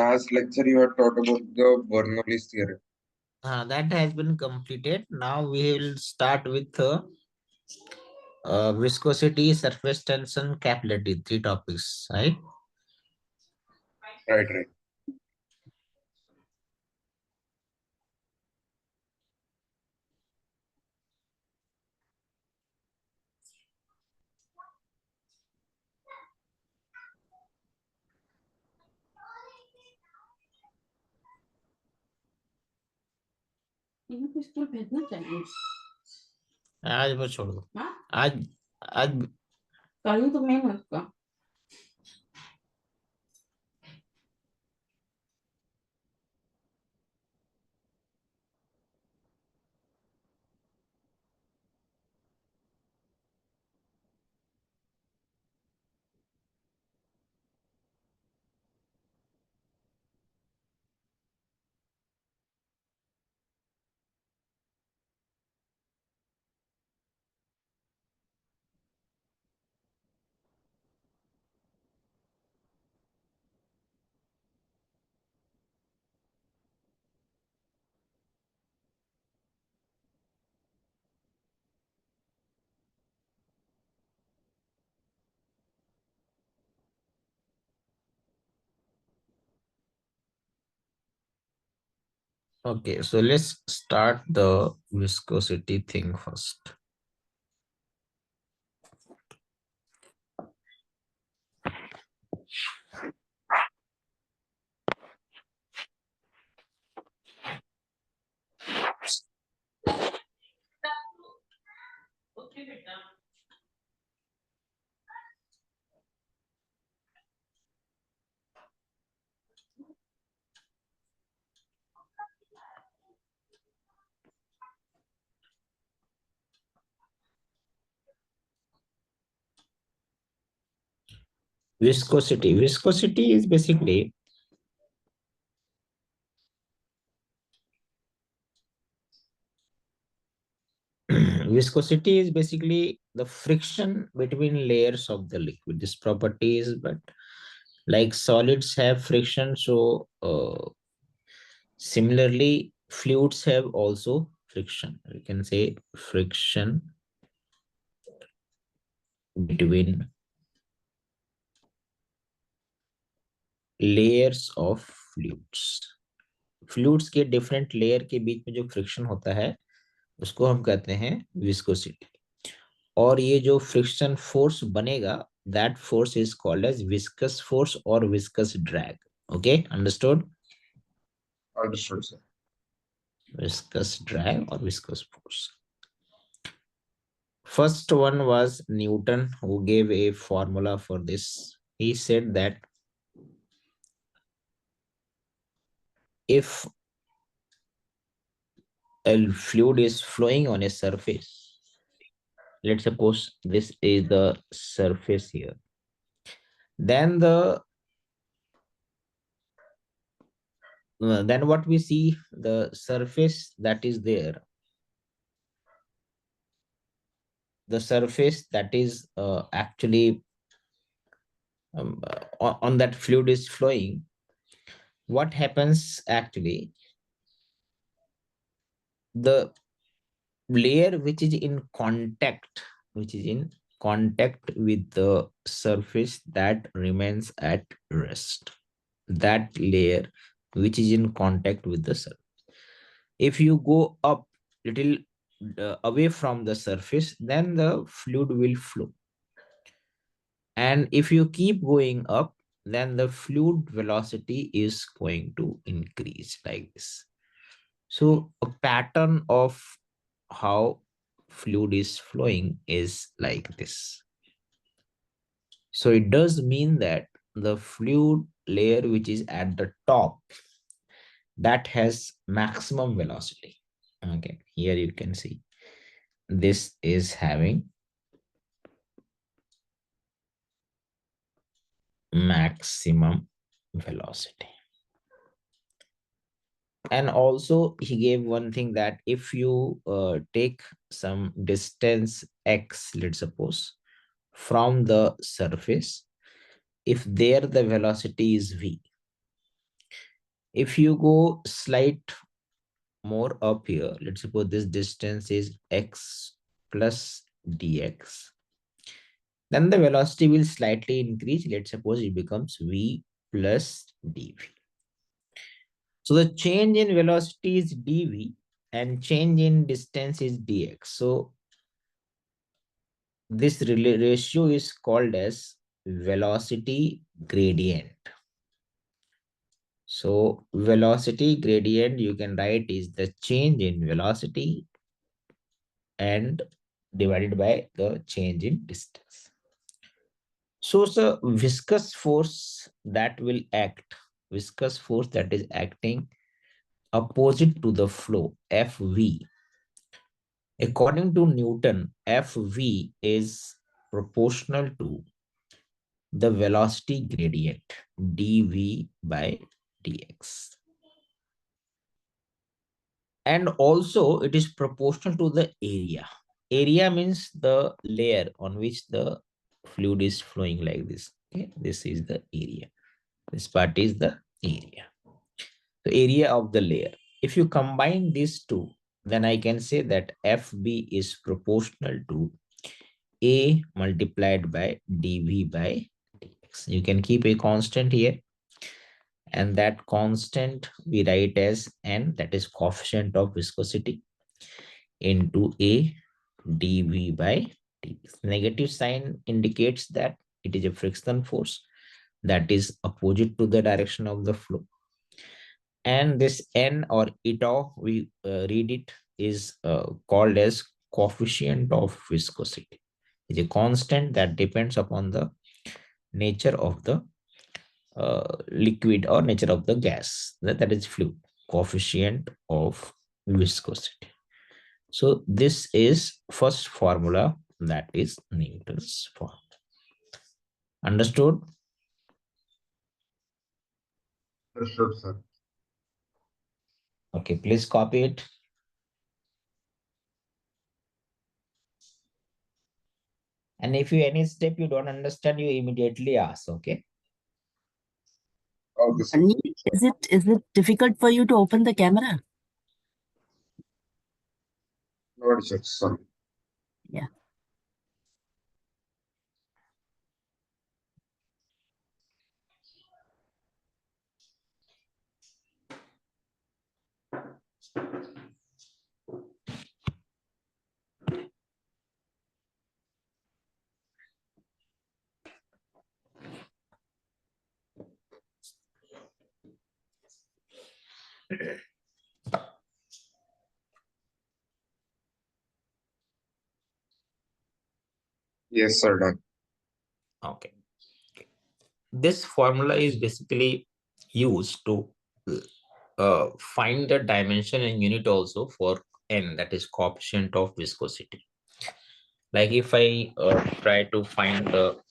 last lecture you had taught about the Bernoulli's theorem. That has been completed. Now we will start with viscosity, surface tension, capillary, three topics, right? Right, right. इनको school भेजना चाहिए। आज बस छोड़ दो। हाँ? आज आज कल तो मैं उसका okay, so let's start the viscosity thing first. Viscosity. Viscosity is basically viscosity is basically the friction between layers of the liquid. This property is, but like solids have friction, so similarly fluids have also friction. We can say friction between layers of fluids. Fluids के different layer के बीच में जो friction होता है उसको हम कहते हैं विस्कोसिटी। और ये जो फ्रिक्शन फोर्स बनेगा, that force is called as viscous force और viscous drag. Okay, understood? Understood, sir. Viscous drag or viscous force. First one was Newton, who gave a formula for this. He said that if a fluid is flowing on a surface, let's suppose this is the surface here, then what we see, the surface that is there, the surface that is actually on that fluid is flowing. What happens actually, the layer which is in contact, which is in contact with the surface, that remains at rest. That layer which is in contact with the surface, if you go up little away from the surface, then the fluid will flow. And if you keep going up, then the fluid velocity is going to increase like this. So a pattern of how fluid is flowing is like this. So it does mean that the fluid layer which is at the top, that has maximum velocity. Okay, here you can see this is having maximum velocity. And also he gave one thing, that if you take some distance x, let's suppose, from the surface, if there the velocity is v, If you go slight more up here, let's suppose this distance is x plus dx, then the velocity will slightly increase. Let's suppose it becomes v plus dv. So the change in velocity is dv and change in distance is dx. So this ratio is called as velocity gradient. So velocity gradient you can write is the change in velocity and divided by the change in distance. So it's a viscous force that is acting opposite to the flow, Fv. According to Newton, Fv is proportional to the velocity gradient, dv by dx. And also it is proportional to the area. Area means the layer on which the fluid is flowing like this. Okay, this is the area. This part is the area. The area of the layer. If you combine these two, then I can say that FB is proportional to A multiplied by dV by dx. You can keep a constant here, and that constant we write as N, that is coefficient of viscosity, into A dV by dx. Negative sign indicates that it is a friction force that is opposite to the direction of the flow. And this N or eta, we read it, is called as coefficient of viscosity. It's a constant that depends upon the nature of the liquid or nature of the gas, that is fluid, coefficient of viscosity. So this is first formula, that is Newton's formula. Understood? Understood, sir. Okay, please copy it. And if you any step you don't understand, you immediately ask, okay? Okay, sir. Anil, is it difficult for you to open the camera? No worries, sir. Sorry. Yeah. Yes, sir. Done. Okay. This formula is basically used to find the dimension and unit also for N, that is coefficient of viscosity. Like if I try to find the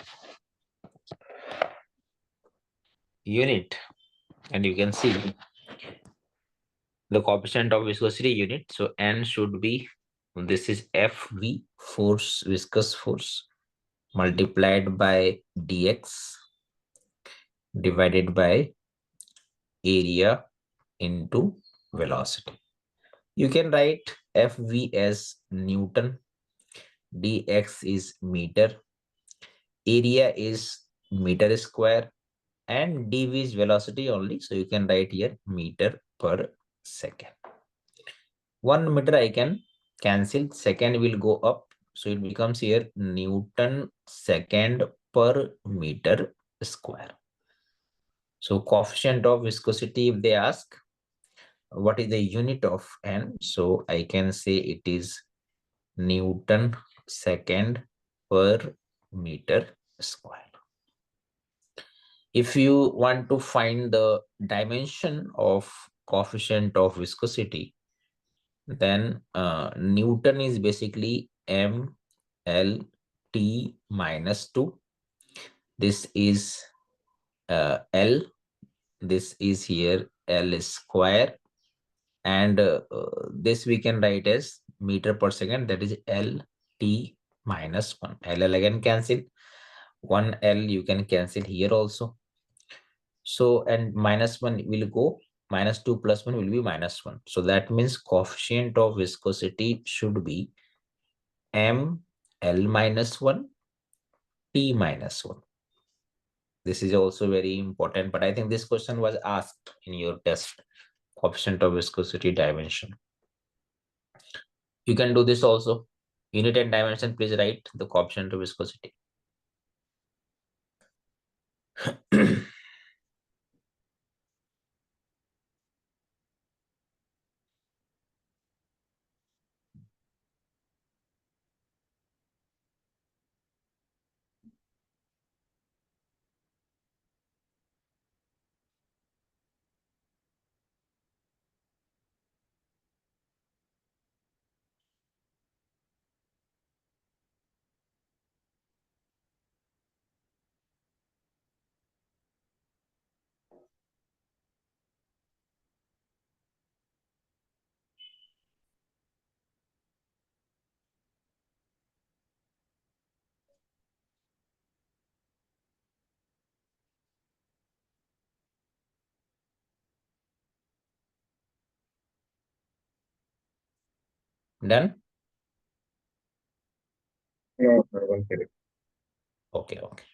unit, and you can see the coefficient of viscosity unit. So N should be, this is Fv, force, viscous force, multiplied by dx divided by area into velocity. You can write Fv as Newton, dx is meter, area is meter square, and dv is velocity only. So you can write here meter per second. 1 meter I can cancel, second will go up. So it becomes here Newton second per meter square. So coefficient of viscosity, if they ask, what is the unit of N? So I can say it is Newton second per meter square. If you want to find the dimension of coefficient of viscosity, then Newton is basically M L T minus 2. This is L. This is here L square. And this we can write as meter per second, that is L T minus 1. L again cancel. 1 L you can cancel here also. So, and minus 1 will go -2 plus 1 will be -1. So that means coefficient of viscosity should be ml -1 t -1. This is also very important, but I think this question was asked in your test, coefficient of viscosity dimension. You can do this also. Unit and dimension, please write the coefficient of viscosity. Done? No, sir, one second. Okay, okay.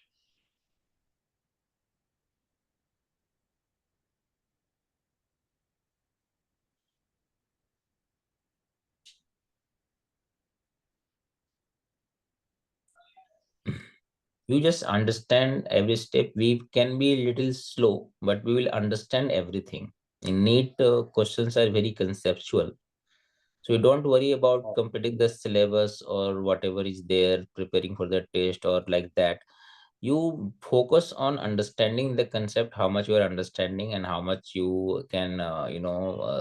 You just understand every step. We can be a little slow, but we will understand everything. In NEET, questions are very conceptual. So you don't worry about completing the syllabus or whatever is there, preparing for the test or like that. You focus on understanding the concept, how much you are understanding and how much you can,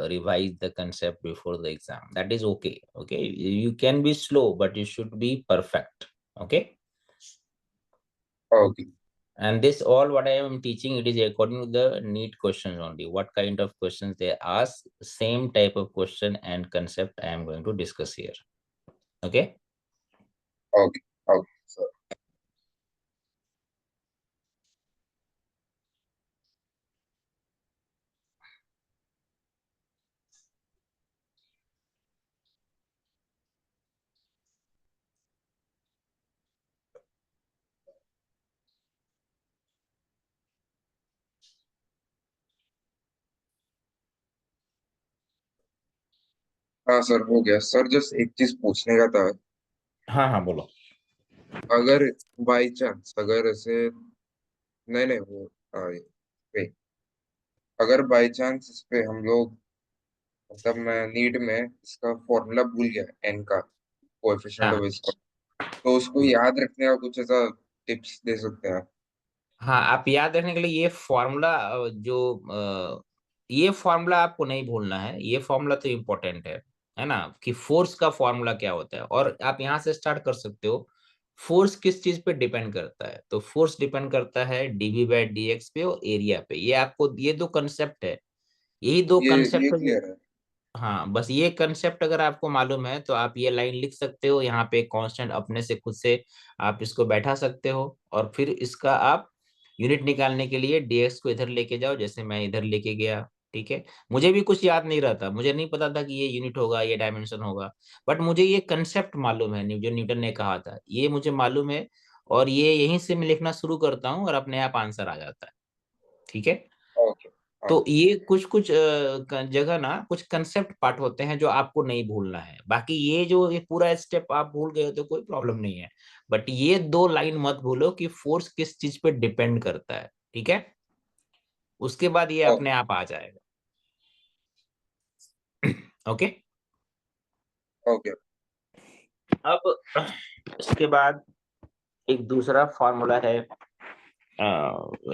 revise the concept before the exam. That is okay. Okay. You can be slow, but you should be perfect. Okay. Okay. And this all what I am teaching, it is according to the NEET questions only. What kind of questions they ask, same type of question and concept I am going to discuss here. Okay. Okay. Okay, sir. हाँ sir, हो गया sir. Just एक चीज पूछने का था। हाँ हाँ बोलो। अगर बाई चांस, अगर ऐसे नहीं नहीं वो wait, अगर बाई चांस इस पे हम लोग, मतलब मैं नीट में इसका फॉर्मूला भूल गया, एन का, कोएफिशिएंट हाँ ऑफ इसका, तो उसको याद रखने का कुछ ऐसा टिप्स दे सकते हैं? हाँ, आप याद रखने के लिए ये फॉर्मूला ये फॉर्मूला आपको नहीं भूलना है। ये फॉर्मूला तो इम्पोर्टेंट है ना, कि फोर्स का फॉर्मूला क्या होता है। और आप यहाँ से स्टार्ट कर सकते हो। फोर्स किस चीज पे डिपेंड करता है? तो फोर्स डिपेंड करता है dv/dx पे और एरिया पे। ये आपको, ये दो कंसेप्ट है, यही दो ये कंसेप्ट। क्लियर है। हाँ, बस ये कंसेप्ट अगर आपको मालूम है तो आप ये लाइन लिख सकते हो। यहाँ पे कांस्टेंट अपने से खुद से आप इसको बैठा सकते हो और फिर इसका आप यूनिट निकालने के लिए डीएक्स को इधर लेके जाओ, जैसे मैं इधर लेके गया। ठीक है, मुझे भी कुछ याद नहीं रहता, मुझे नहीं पता था कि ये यूनिट होगा, ये डायमेंशन होगा, बट मुझे ये कंसेप्ट मालूम है, जो न्यूटन ने कहा था ये मुझे मालूम है। और ये यहीं से मैं लिखना शुरू करता हूँ और अपने आप आंसर आ जाता है। ठीक है। ओके। हाँ। तो ये कुछ कुछ जगह ना कुछ कंसेप्ट पार्ट होते हैं जो आपको नहीं भूलना है। बाकी ये पूरा स्टेप आप भूल गए हो तो कोई प्रॉब्लम नहीं है। बट ये दो लाइन मत भूलो कि फोर्स किस चीज पे डिपेंड करता है। ठीक है, उसके बाद ये अपने ओके। आप आ जाएगा। ओके। ओके। अब इसके बाद एक दूसरा फॉर्मूला है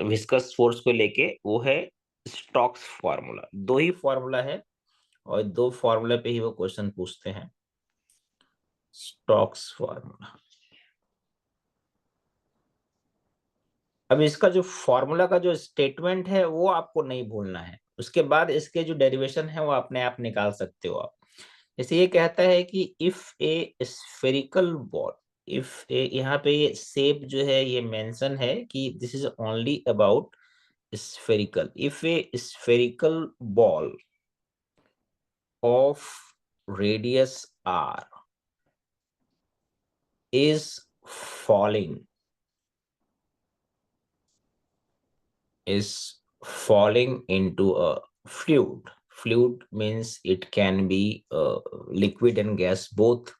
विस्कस फोर्स को लेके, वो है स्टोक्स फॉर्मूला। दो ही फॉर्मूला है और दो फॉर्मूला पे ही वो क्वेश्चन पूछते हैं। Stokes formula. अब इसका जो फॉर्मूला का जो स्टेटमेंट है वो आपको नहीं भूलना है। उसके बाद इसके जो डेरिवेशन है वो अपने आप निकाल सकते हो आप। जैसे ये कहता है कि if a spherical ball, if a, यहाँ पे ये शेप जो है ये मेंशन है कि this is only about spherical. If a spherical ball of radius r is falling into a fluid. Fluid means it can be liquid and gas both,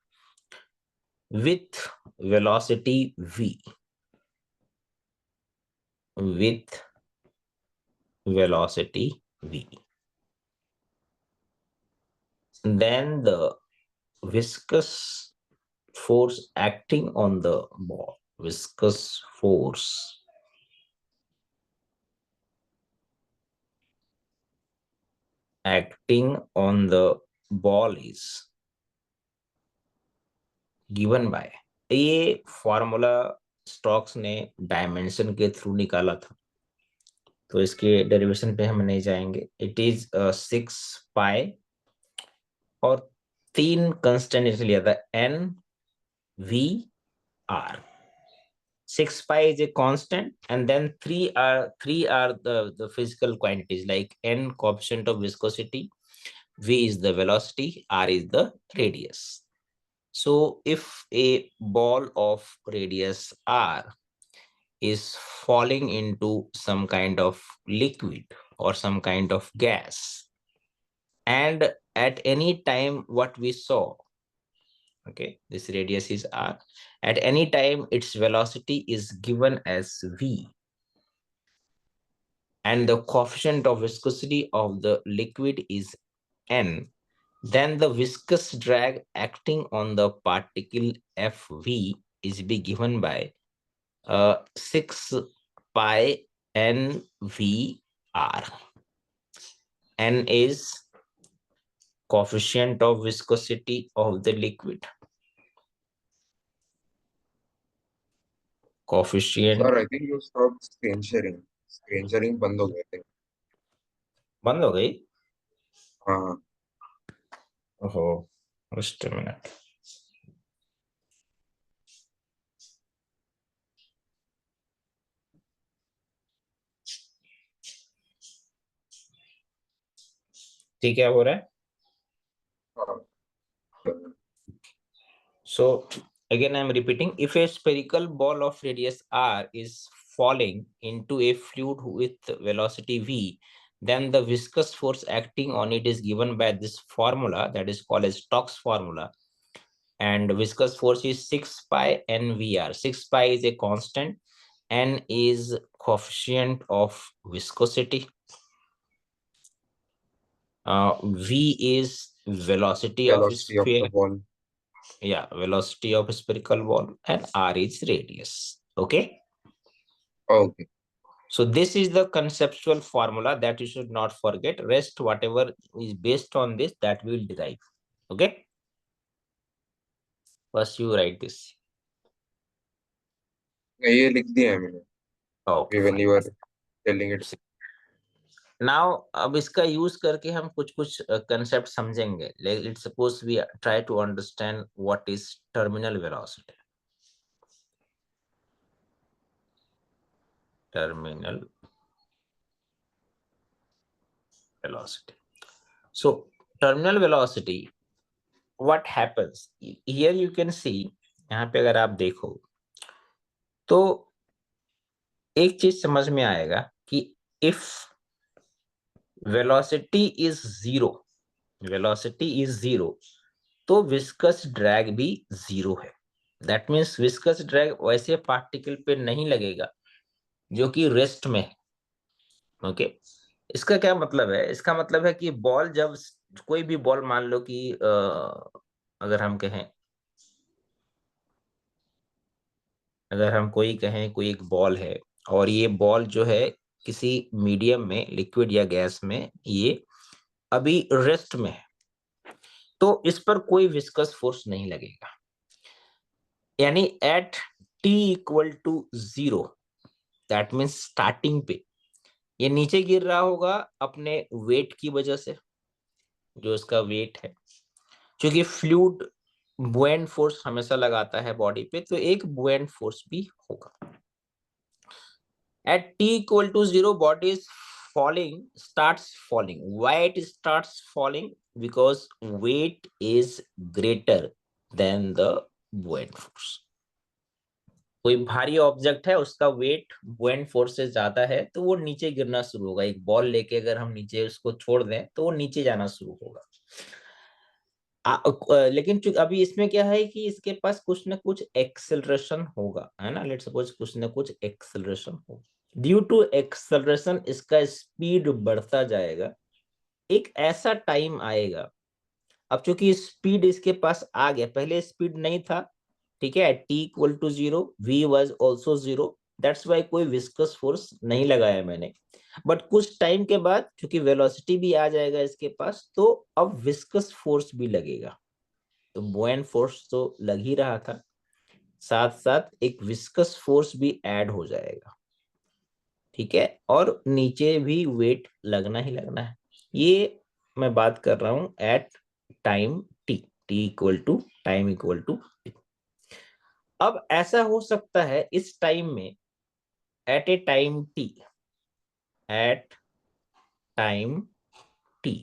with velocity v. With velocity v. Then the viscous force acting on the ball. Viscous force acting on the ball is given by, ये formula stocks ने dimension के through निकाला था, तो इसके derivation पे हम नहीं जाएंगे. इट इज 6 पाई और 3 कंस्टेंट लिया था, and we are. 6 pi is a constant, and then three are the physical quantities like n coefficient of viscosity, v is the velocity, r is the radius. So if a ball of radius r is falling into some kind of liquid or some kind of gas, and at any time what we saw, okay, this radius is r, at any time its velocity is given as v, and the coefficient of viscosity of the liquid is n, then the viscous drag acting on the particle Fv is be given by 6 pi nvr. N is coefficient of viscosity of the liquid. Coefficient. Sir, I think you stopped screen sharing. Screen sharing बंद हो गया था. बंद हो गई. हाँ. ओहो, just a minute. ठीक है, हो रहा है. So again I'm repeating, if a spherical ball of radius r is falling into a fluid with velocity v, then the viscous force acting on it is given by this formula that is called as Stokes formula, and viscous force is 6 pi nvr. 6 pi is a constant, n is coefficient of viscosity, v is velocity of Velocity of the sphere, ball. yeah, velocity of spherical ball, and r is radius. Okay, Okay. so this is the conceptual formula that you should not forget. Rest whatever is based on this, that we will derive. Okay, first you write this. ये लिख दिया है मैंने. Okay, When fine. you were telling it. Now अब इसका use करके हम कुछ कुछ कंसेप्ट समझेंगे. Let's suppose we try to understand what is terminal velocity. Terminal velocity. So terminal velocity, what happens here, you can see, यहाँ पे अगर आप देखो तो एक चीज समझ में आएगा कि if velocity is zero, velocity is zero, तो विस्कस ड्रैग भी जीरो है. दैट मीन्स विस्कस ड्रैग वैसे पार्टिकल पे नहीं लगेगा जो कि रेस्ट में है. ओके, इसका क्या मतलब है? इसका मतलब है कि बॉल, जब कोई भी बॉल, मान लो कि अगर हम कहें, कोई एक बॉल है, और ये बॉल जो है किसी मीडियम में, लिक्विड या गैस में, ये अभी रेस्ट में है, तो इस पर कोई विस्कस फोर्स नहीं लगेगा. यानी at T equal to 0, that means starting पे ये नीचे गिर रहा होगा अपने वेट की वजह से, जो इसका वेट है, क्योंकि फ्लूइड बुएंट फोर्स हमेशा लगाता है बॉडी पे, तो एक बुएंट फोर्स भी होगा. At t equal to 0, body is starts falling. Why it starts falling? Because weight is greater than the buoyant force. कोई भारी ऑब्जेक्ट है, उसका वेट बुओयंट फोर्स से ज्यादा है, तो वो नीचे गिरना शुरू होगा। एक बॉल लेके अगर हम नीचे उसको छोड़ दें तो वो नीचे जाना शुरू होगा। लेकिन अभी इसमें क्या है कि इसके पास कुछ ना कुछ एक्सेलरेशन होगा, है ना। लेट्स सपोज कुछ ना कुछ एक्सेलरेशन होगा। ड्यू टू एक्सेलरेशन इसका स्पीड बढ़ता जाएगा। एक ऐसा टाइम आएगा, अब चूंकि स्पीड इसके पास आ गया, पहले स्पीड नहीं था, ठीक है। T equal to 0, we was also 0, that's why कोई विस्कस फोर्स नहीं लगाया मैंने। बट कुछ टाइम के बाद चूंकि वेलोसिटी भी आ जाएगा इसके पास, तो अब विस्कस फोर्स भी लगेगा। तो बुओयंट फोर्स तो लग ही रहा था, साथ साथ एक विस्कस फोर्स भी ऐड हो जाएगा, ठीक है। और नीचे भी वेट लगना ही लगना है। ये मैं बात कर रहा हूं at time T, T equal to time equal to. अब ऐसा हो सकता है इस टाइम में, at a time T, at time T,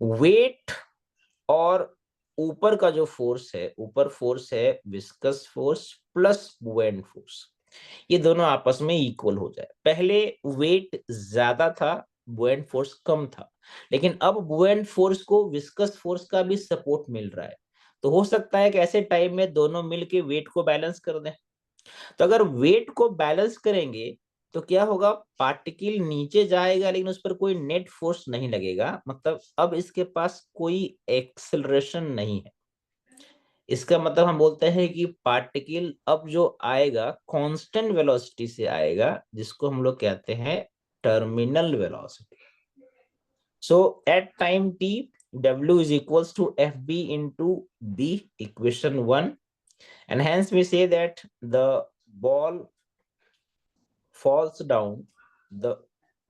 weight और ऊपर का जो फोर्स है, ऊपर फोर्स है viscous force plus buoyant force, ये दोनों आपस में इक्वल हो जाए। पहले वेट ज्यादा था, बुओयंट फोर्स कम था, लेकिन अब बुओयंट फोर्स को विस्कस फोर्स का भी सपोर्ट मिल रहा है। तो हो सकता है कि ऐसे टाइम में दोनों मिलके वेट को बैलेंस कर दें। तो अगर वेट को बैलेंस करेंगे तो क्या होगा, पार्टिकल नीचे जाएगा लेकिन उस पर कोई नेट फोर्स नहीं लगेगा, मतलब अब इसके पास कोई एक्सेलरेशन नहीं है। इसका मतलब हम बोलते हैं कि पार्टिकल अब जो आएगा कांस्टेंट वेलोसिटी से आएगा, जिसको हम लोग कहते हैं terminal velocity. So at time t, w is equals to fb into b, equation 1, and hence we say that the ball falls down, the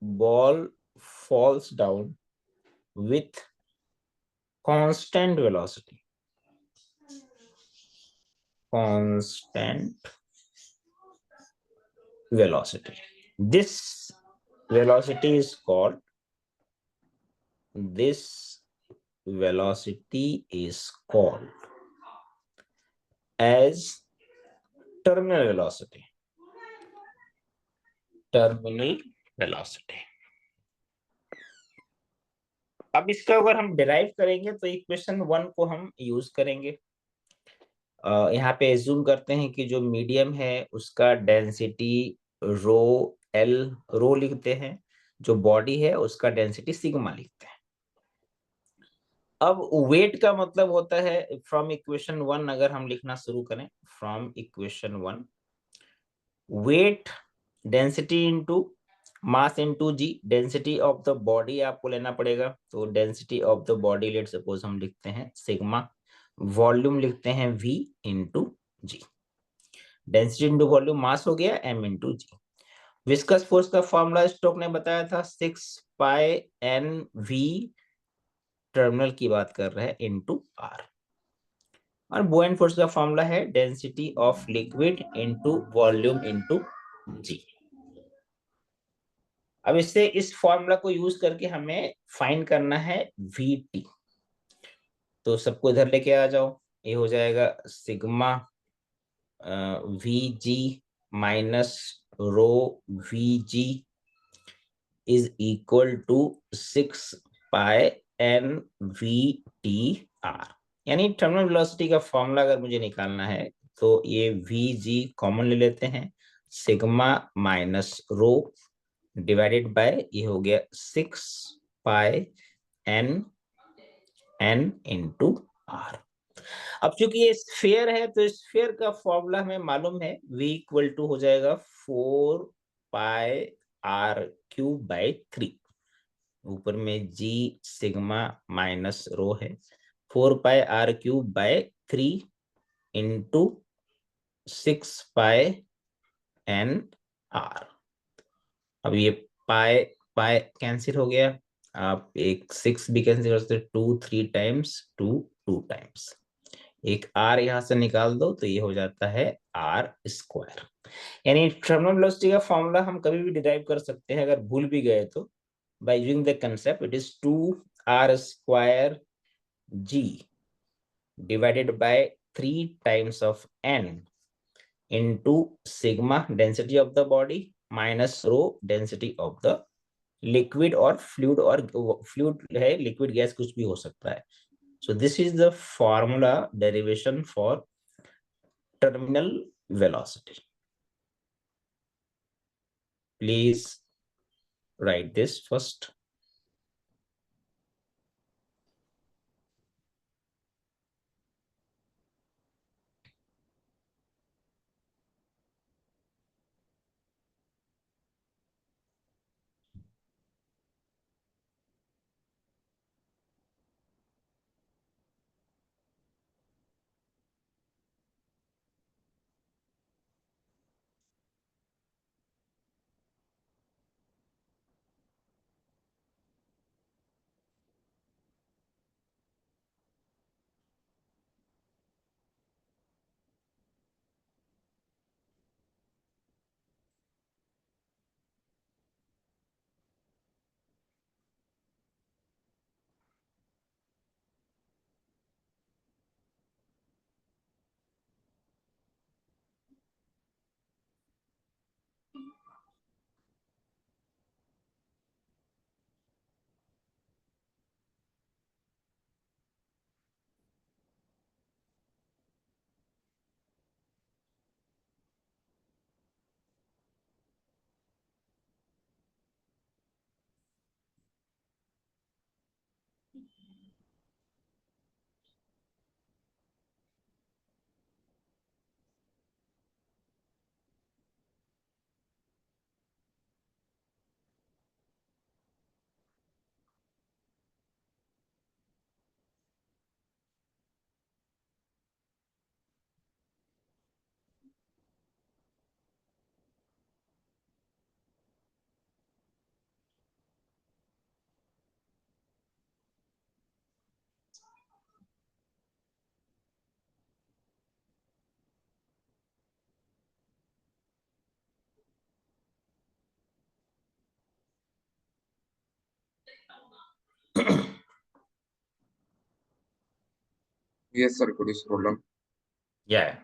ball falls down with constant velocity, constant velocity. This velocity is called, this velocity is called as terminal velocity, terminal velocity. अब इसका अगर हम derive करेंगे तो equation 1 को हम use करेंगे। यहाँ पे एज्यूम करते हैं कि जो मीडियम है उसका डेंसिटी रो एल, रो लिखते हैं, जो बॉडी है उसका डेंसिटी सिग्मा लिखते हैं। अब वेट का मतलब होता है, फ्रॉम इक्वेशन 1 अगर हम लिखना शुरू करें, from equation 1, weight density into mass into G, density of the body आपको लेना पड़ेगा। तो density of the body let suppose हम लिखते हैं सिग्मा, वॉल्यूम लिखते हैं v into G, density into volume mass हो गया m into G. Viscous force का फॉर्मूला स्टोक ने बताया था 6 पाई एन वी, टर्मिनल की बात कर रहे हैं, इंटू आर। और बुओयंट फोर्स का फॉर्मूला है density of liquid into volume into g. अब इससे इस फॉर्मूला को यूज करके हमें फाइंड करना है वी टी। तो सबको इधर लेके आ जाओ, ये हो जाएगा sigma V G minus rho V G is equal to 6 pi N V T R. यानी टर्मिनल वेलोसिटी का फॉर्मूला अगर मुझे निकालना है तो ये वी जी कॉमन ले लेते हैं, sigma minus rho divided by ये हो गया 6 pi N N into are. अब चूंकि ये स्फीयर है तो स्फीयर का फॉर्मूला हमें मालूम है, v इक्वल टू हो जाएगा 4 पाई आर क्यूब बाई 3, ऊपर में g सिग्मा माइनस रो है, 4 pi r cube by 3 into 6 pi n r. अब ये पाई पाई कैंसिल हो गया, आप एक 6 भी कैंसिल कर सकते, 2 3 टाइम्स 2 2 टाइम्स, एक आर यहां से निकाल दो तो ये हो जाता है आर स्क्वायर। यानी टर्मिनल वेलोसिटी का फॉर्मूला हम कभी भी डिराइव कर सकते हैं अगर भूल भी गए तो, by using the concept it is 2r square g divided by 3 times of n into sigma density of the body minus rho density of the liquid और फ्लूइड, और फ्लूइड है लिक्विड गैस कुछ भी हो सकता है. So this is the formula derivation for terminal velocity. Please write this first. Yes, sir. Could you scroll down? Yeah.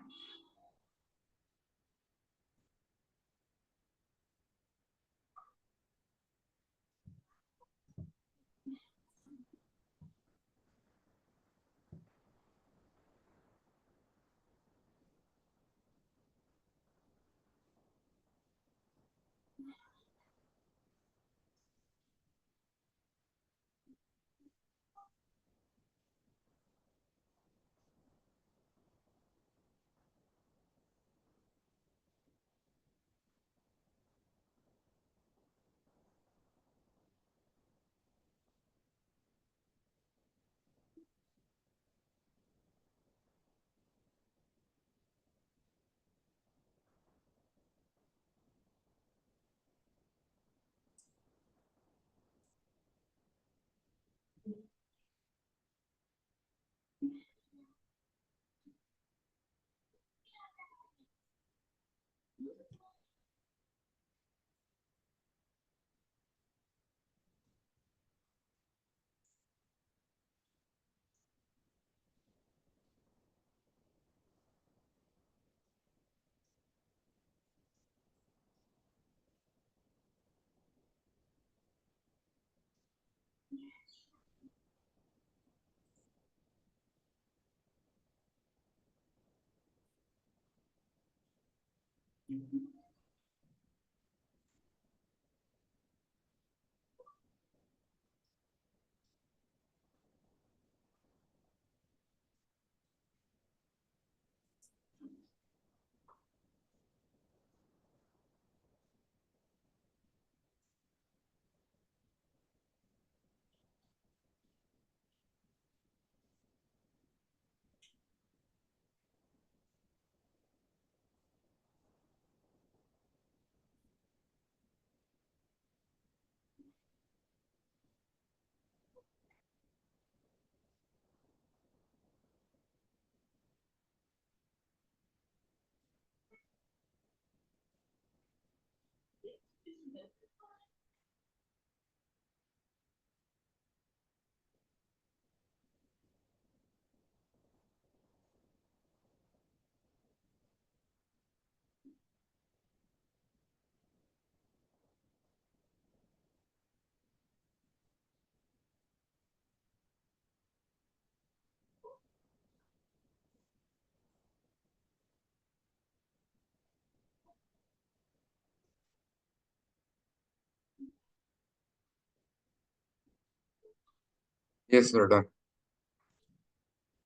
Yes, sir, done.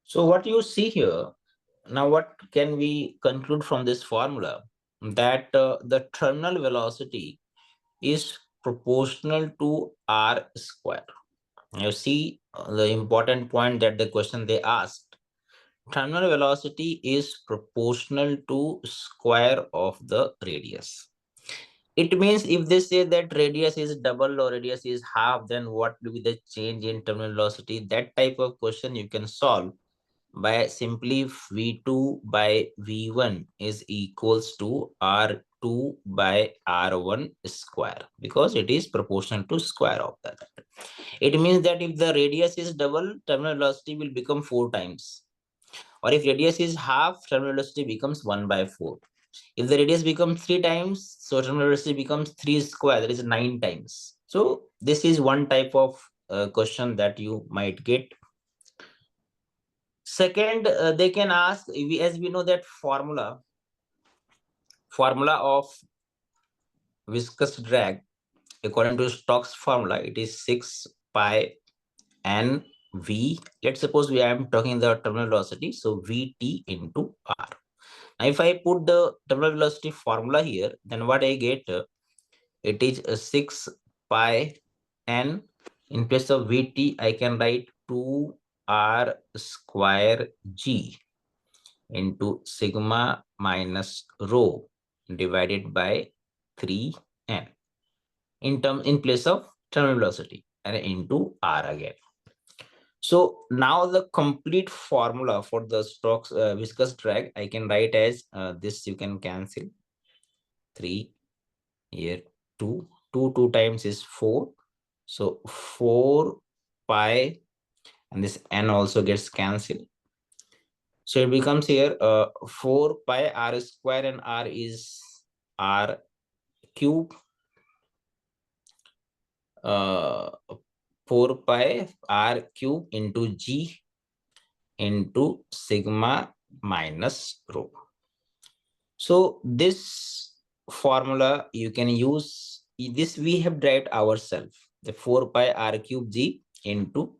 So what you see here, now what can we conclude from this formula? That the terminal velocity is proportional to r square. You see the important point that the question they asked. Terminal velocity is proportional to square of the radius. It means if they say that radius is double or radius is half, then what will be the change in terminal velocity? That type of question you can solve by simply V2 by V1 is equals to R2 by R1 square, because it is proportional to square of that. It means that if the radius is double, terminal velocity will become 4 times. Or if radius is half, terminal velocity becomes 1 by 4. If the radius becomes 3 times, so terminal velocity becomes 3 square, that is 9 times. So this is one type of question that you might get. Second, they can ask, as we know that formula of viscous drag, according to Stokes formula, it is 6 pi n v. Let's suppose we am talking the terminal velocity, so vt into r. Now, if I put the terminal velocity formula here, then what I get, it is 6 pi n. In place of vt, I can write 2 r square g into sigma minus rho divided by 3n in place of terminal velocity and into r again. So now the complete formula for the Stokes viscous drag I can write as this. You can cancel 3 here, 2 times is 4, so 4 pi, and this n also gets cancelled. So it becomes here 4 pi r square, and r is r cube, 4 pi r cube into g into sigma minus rho. So this formula you can use, this we have derived ourselves, the 4 pi r cube g into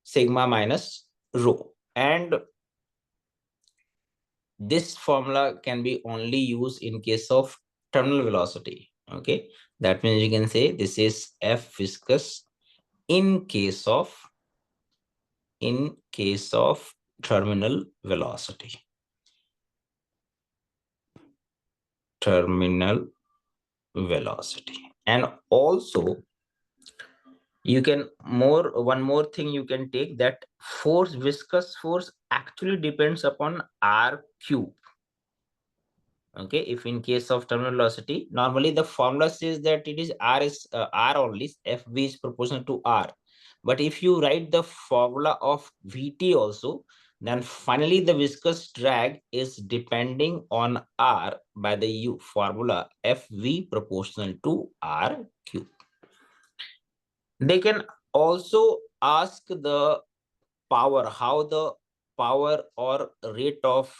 sigma minus rho. And this formula can be only used in case of terminal velocity. Okay, that means you can say this is F viscous in case of terminal velocity. Terminal velocity. And also you can one more thing you can take, that force, viscous force actually depends upon r cube. Okay, if in case of terminal velocity, normally the formula says that it is r only, fv is proportional to r. But if you write the formula of vt also, then finally the viscous drag is depending on r by the formula fv proportional to r cube. They can also ask the power, how the power or rate of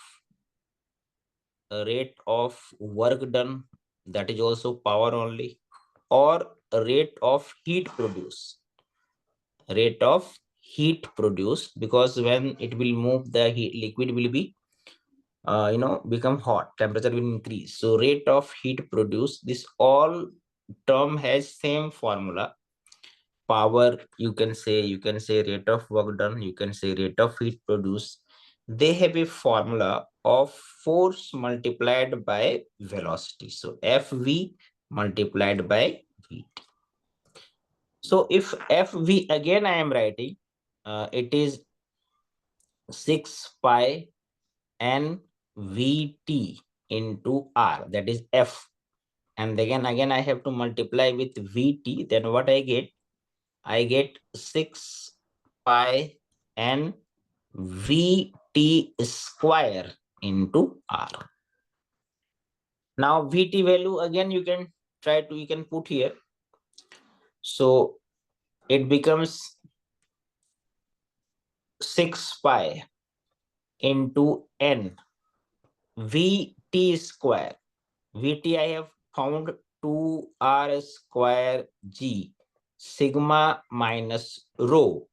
work done, that is also power only, or rate of heat produced. Because when it will move, the liquid will be become hot, temperature will increase, so rate of heat produced, this all term has same formula. Power, you can say rate of work done, you can say rate of heat produced. They have a formula of force multiplied by velocity, so fv multiplied by v. So if fv again I am writing, it is 6 pi n vt into r, that is f. and again I have to multiply with Vt, then what I get? I get 6 pi n Vt square into R. Now Vt value again you can put here. So it becomes 6 pi into n Vt square. Vt I have found 2r square g sigma minus rho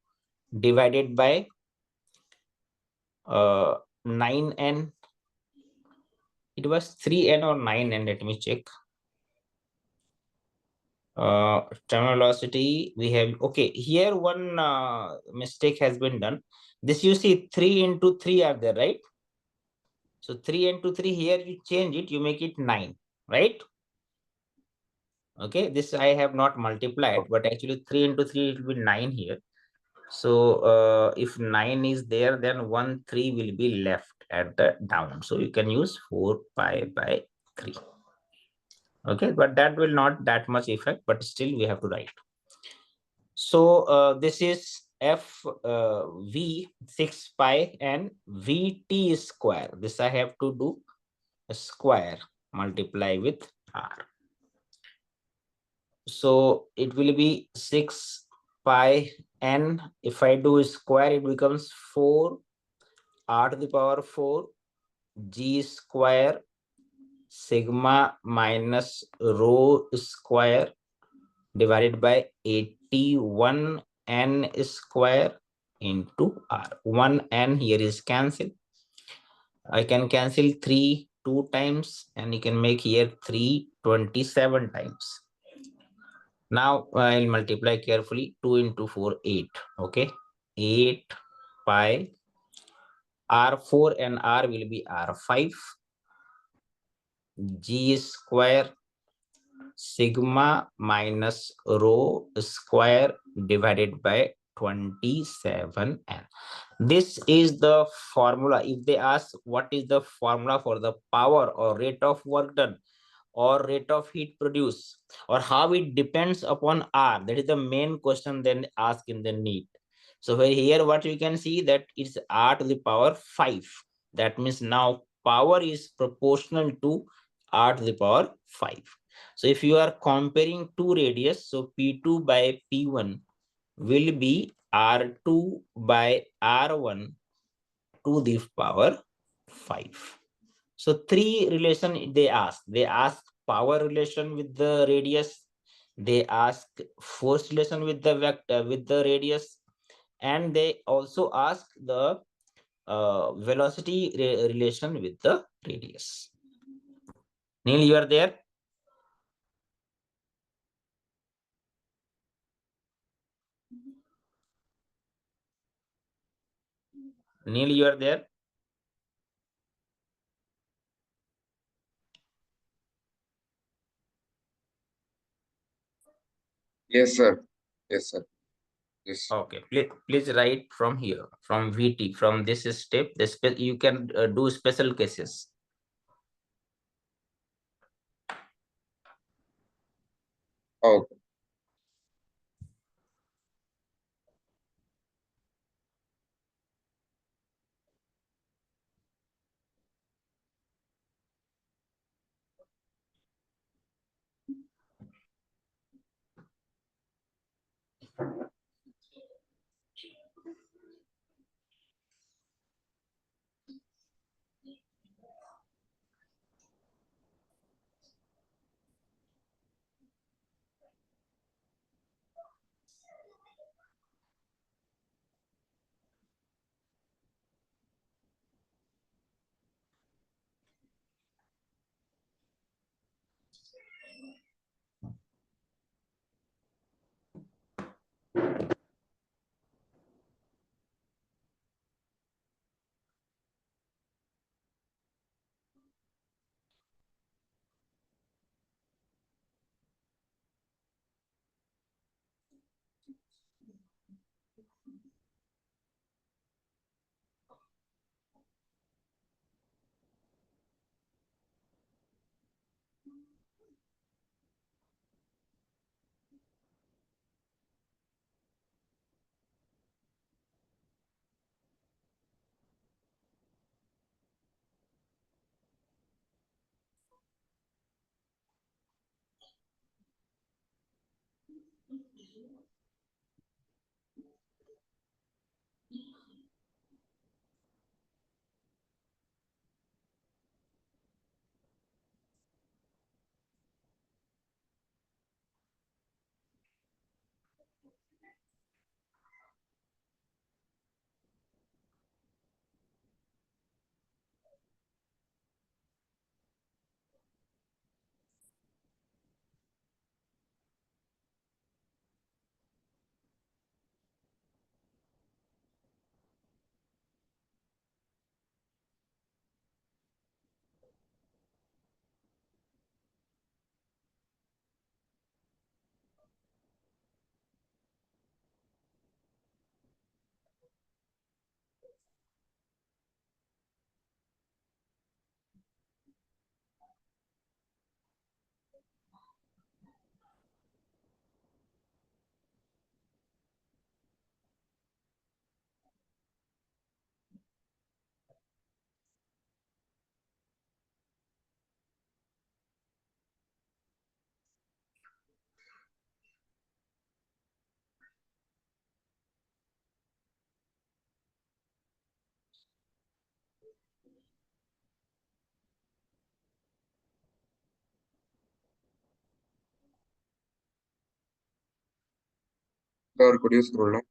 divided by 9n. It was 3n or 9n. Let me check. Terminal velocity we have. Okay, here one mistake has been done. This you see 3 into 3 are there, right? So 3 into 3 here you change it, you make it 9, right? Okay, this I have not multiplied, but actually 3 into 3 it will be 9 here. So if 9 is there, then 1 3 will be left at the down. So you can use 4 pi by 3. Okay, but that will not that much effect, but still we have to write. So this is f v 6 pi and vt square. This I have to do a square multiply with r. So it will be 6 pi n. If I do square, it becomes 4 r to the power 4 g square sigma minus rho square divided by 81 n square into r. 1 n here is cancelled. I can cancel 3 2 times, and you can make here 327 times. Now I'll multiply carefully. 2 into 4, 8. Okay, 8 pi r4 and r will be r5 g square sigma minus rho square divided by 27 n. This is the formula. If they ask what is the formula for the power or rate of work done or rate of heat produced or how it depends upon R, that is the main question then asked in the NEET. So here what you can see that it's R to the power 5. That means now power is proportional to R to the power 5. So if you are comparing two radius, so P2 by P1 will be R2 by R1 to the power 5. So three relation they ask. They ask power relation with the radius. They ask force relation with the vector with the radius, and they also ask the velocity relation with the radius. Neil, you are there? Neil, you are there? Yes, sir. Yes, sir. Yes. Okay, please write from here, from VT, from this step. You can do special cases. Okay. Sir, could you scroll down?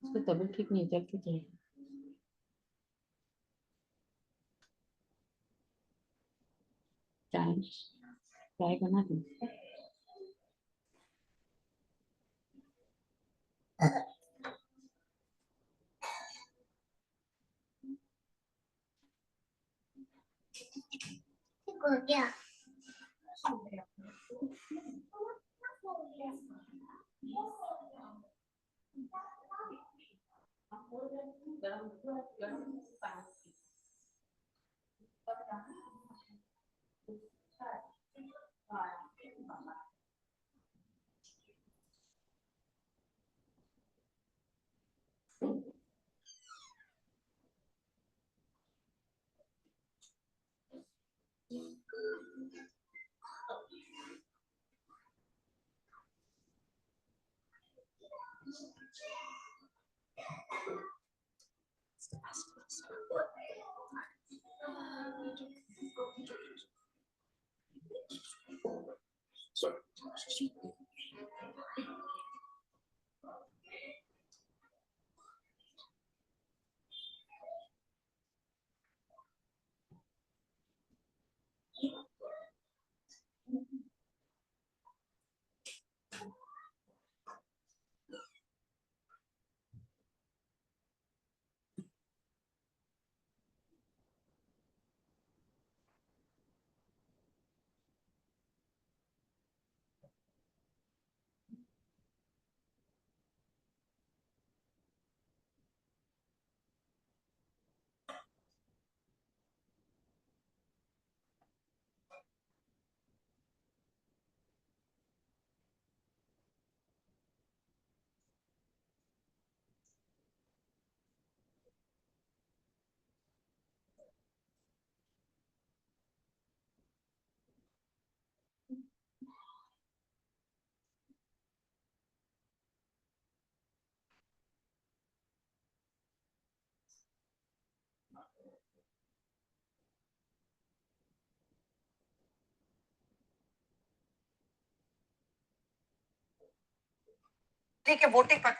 उसकी तबीयत ठीक नहीं है, चल के चाय चाय बना दी। ठीक है वोटिंग पर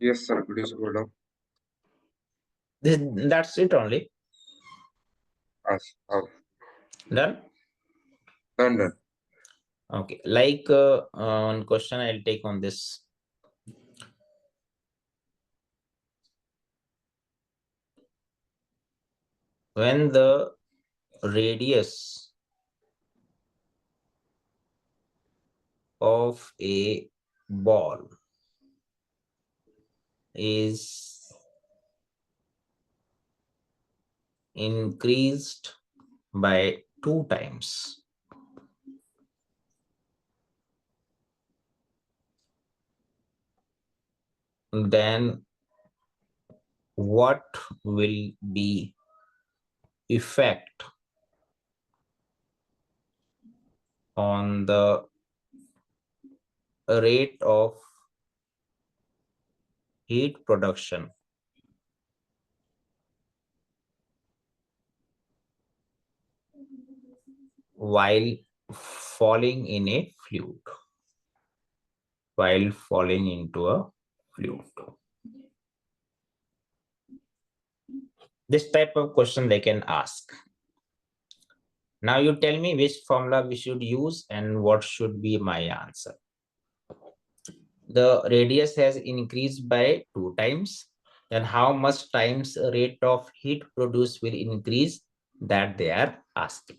Yes, sir. Please go down. That's it only. Ask. Done. Done. Okay. Like one question I'll take on this. When the radius of a ball is increased by 2 times, then what will be effect on the rate of heat production while falling in a fluid, while falling into a fluid? This type of question they can ask. Now you tell me which formula we should use and what should be my answer. The radius has increased by 2 times. Then how much times rate of heat produced will increase, that they are asking.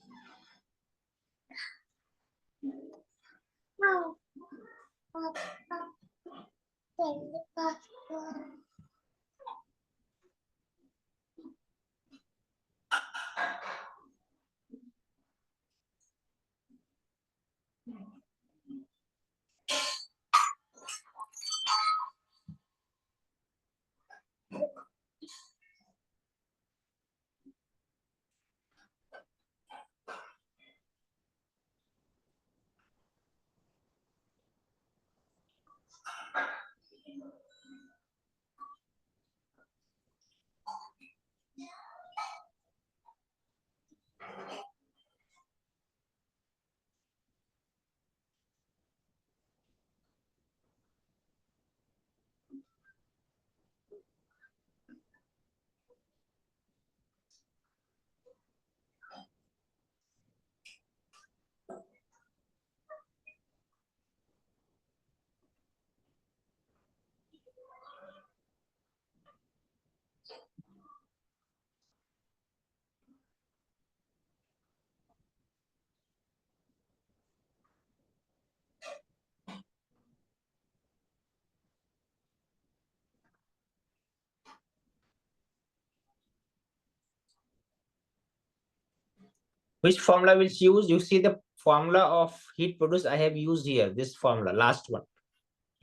Which formula will use? You see the formula of heat produced I have used here, this formula, last one.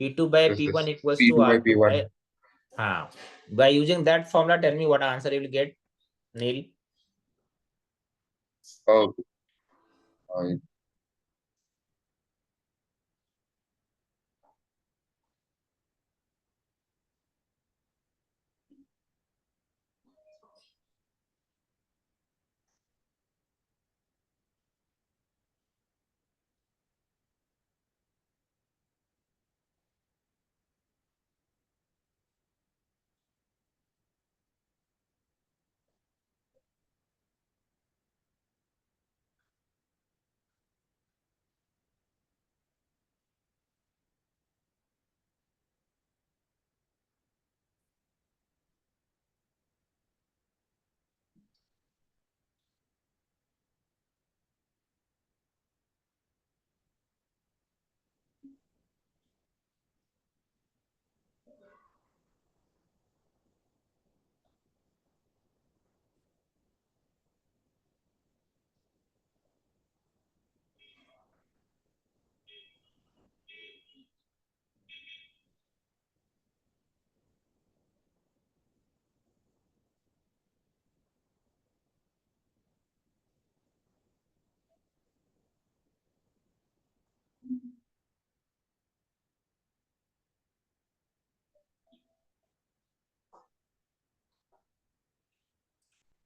P2 by This P1 is equals to P2 by R2 P1. by... By using that formula, tell me what answer you will get, Neil. Oh,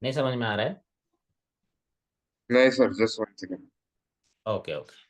नहीं समझ में आ रहा है? नहीं sir, just one second. Okay okay.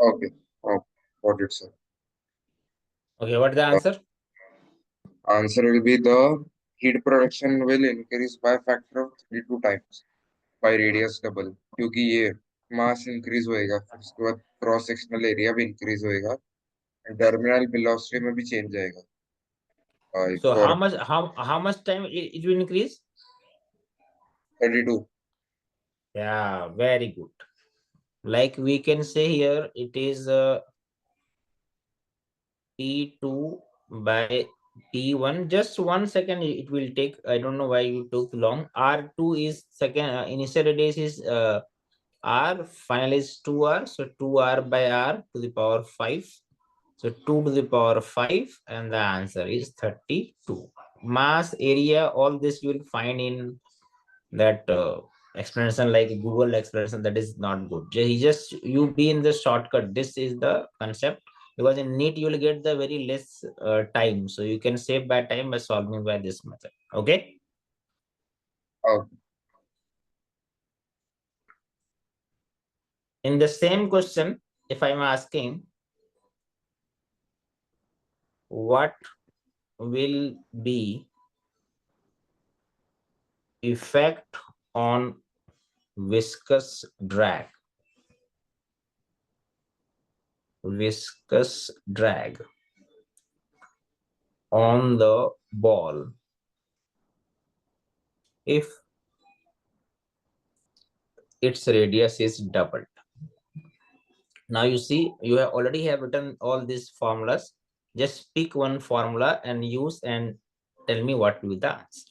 Okay, okay, got it sir. Okay, what the answer? Answer will be the heat production will increase by factor of 32 times by radius double, क्योंकि ये मास increase होएगा, फिर उसके बाद cross sectional area भी increase होएगा, terminal velocity में भी चेंज आएगा। So for how much time it will increase? 32। Yeah, very good. Like we can say here, it is T2 by T1. Just 1 second it will take. I don't know why you took long. R2 is second, initial radius is R, final is 2R. So 2R by R to the power 5. So 2 to the power 5, and the answer is 32. Mass, area, all this you will find in that explanation, like Google explanation. That is not good. He just you be in the shortcut. This is the concept, because in NEET you will get the very less time, so you can save by time by solving by this method. Okay. In the same question, if I'm asking, what will be effect on viscous drag? Viscous drag on the ball if its radius is doubled. Now you see, you have already have written all these formulas. Just pick one formula and use and tell me what will be the answer.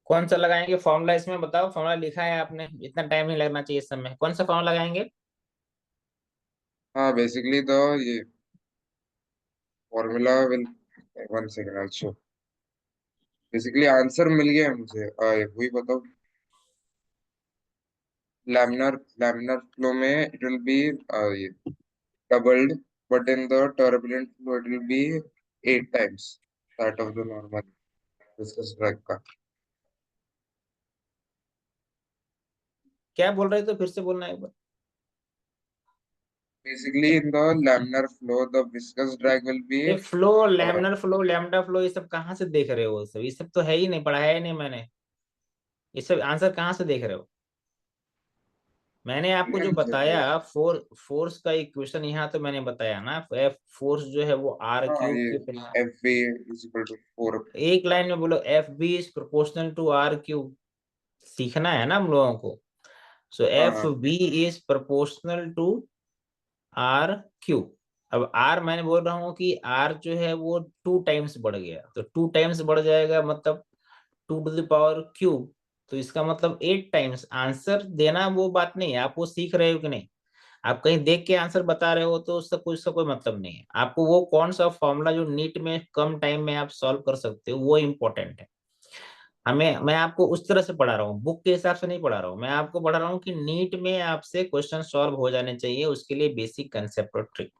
कौन सा लगाएंगे formula, इसमें बताओ, formula लिखा है आपने, इतना time नहीं लगना चाहिए इस समय, कौन सा फॉर्मूला लगाएंगे? हाँ बेसिकली तो ये फॉर्मूला विल, वन सेकेंड अच्छा, बेसिकली आंसर मिल गया मुझे, वही बताओ। लैमिनार लैमिनार फ्लो में इट विल बी ये doubled, but in the turbulent flow it will be 8 times that of the normal viscous drag का। क्या बोल रहे थे, फिर से बोलना एक बार। Basically in the laminar flow the viscous drag will be ये flow, uh, laminar flow, lambda flow, ये सब कहाँ से देख रहे हो? सब ये सब तो है ही नहीं, पढ़ाया ही नहीं मैंने। ये सब आंसर कहाँ से देख रहे हो? मैंने आपको जो मुझे तो, बताया फोर्स का इक्वेशन, यहाँ तो मैंने बताया ना, एफ फोर्स जो है वो आर हाँ क्यूब ये कितना। F B is equal to 4। एक लाइन में बोलो, F B is proportional to R cube. सीखना है ना हम लोगों को। सो हाँ एफ हाँ B is proportional to R cube. अब आर मैंने बोल रहा हूँ कि आर जो है वो 2 टाइम्स बढ़ गया, तो 2 टाइम्स बढ़ जाएगा, मतलब 2 टू द पावर क्यूब। तो इसका मतलब 8 टाइम्स। आंसर देना वो बात नहीं है, आप वो सीख रहे हो कि नहीं। आप कहीं देख के आंसर बता रहे हो तो उसका कोई मतलब नहीं है। आपको वो कौन सा फॉर्मूला जो नीट में कम टाइम में आप सॉल्व कर सकते हो वो इम्पोर्टेंट है। मैं आपको उस तरह से पढ़ा रहा हूँ, बुक के हिसाब से नहीं पढ़ा रहा हूँ। मैं आपको पढ़ा रहा हूँ कि नीट में आपसे क्वेश्चन सॉल्व हो जाने चाहिए, उसके लिए बेसिक कंसेप्ट और ट्रिक।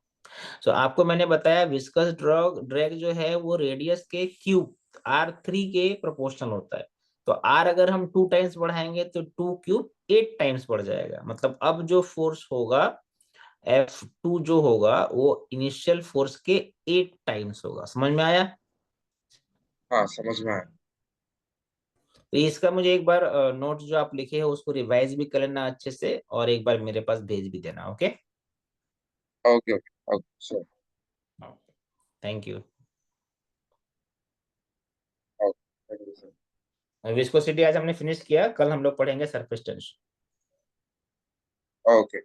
सो आपको मैंने बताया विस्कस ड्रैग जो है वो रेडियस के क्यूब R3 के प्रोपोर्शनल होता है। तो आर अगर हम 2 टाइम्स बढ़ाएंगे तो 2 क्यूब 8 टाइम्स बढ़ जाएगा। मतलब अब जो फोर्स होगा F2 जो होगा वो इनिशियल फोर्स के 8 टाइम्स होगा। समझ में आया? हाँ समझ में आया। तो इसका मुझे एक बार नोट जो आप लिखे हो उसको रिवाइज भी कर लेना अच्छे से, और एक बार मेरे पास भेज भी देना। Okay, okay okay okay sir. Thank you. Okay thank you sir. Viscosity आज हमने फिनिश किया, कल हम लोग पढ़ेंगे सरफेस टेंशन। ओके।